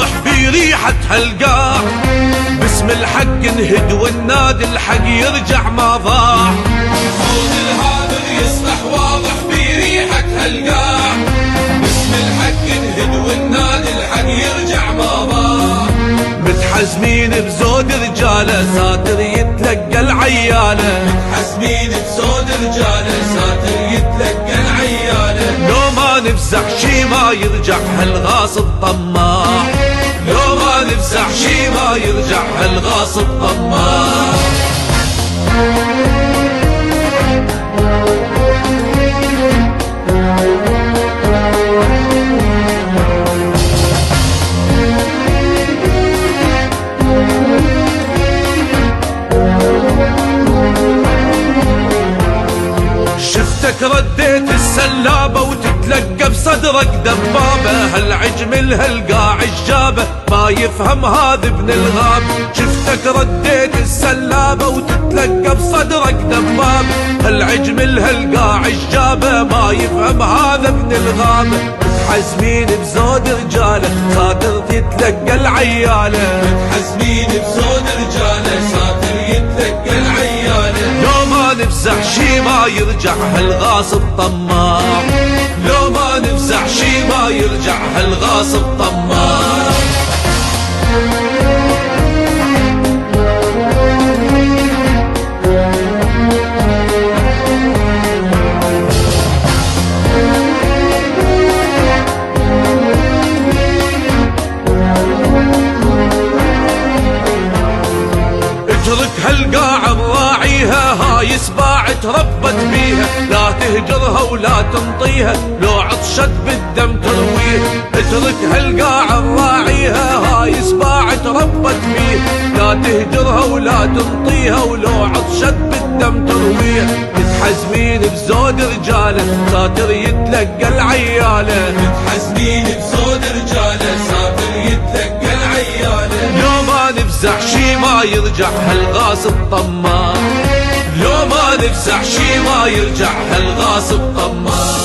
واضح بريحة هالقاع، باسم الحق انهد والنادي الحق يرجع ما ضاع. صوت الهامر يصبح واضح بريحة هالقاع، باسم الحق انهد والنادي الحق يرجع ما ضاع. متحزمين بزود رجاله ساتر يتلقى العياله، متحزمين بزود رجاله ساتر يتلقى العياله. لو ما نفزع شي ما يرجع هالغاصب طماع، لو ما نفزع شي ما يرجع هالغاصب طماع. شفتك رديت السلابة وتتلقى بصدرك دبابة، هالعجمل هالقاع الجابة ما يفهم هذا ابن الغاب. شفتك رديت السلابة وتتلقى بصدرك دبابة، هالعجمل هالقاع الجابة ما يفهم هذا ابن الغابة. متحزمين بزود رجاله ساتر يتلقى العياله، متحزمين بزود رجاله ساتر يتلقى العياله. لو ما نفزع شي ما يرجع هالغاصب طماع، لو ما نفزع شي ما يرجع هالغاصب طماع. اترك هالقاع نراعيها، هاي سباع تربت بيها، لا تهجرها ولا تنطيها لو عطشت بالدم ترويها. اترك هالقاع نراعيها، هاي سباع تربت بيها، لا تهجرها ولا تنطيها ولو عطشت بالدم ترويها. متحزمين بزود رجاله ساتر يتلقى العياله، متحزمين بزود رجاله ساتر يتلقى العياله. لو ما نفزع شي ما يرجع هالغاصب طماع، لو ما نفزع شي ما يرجع هالغاصب طماع.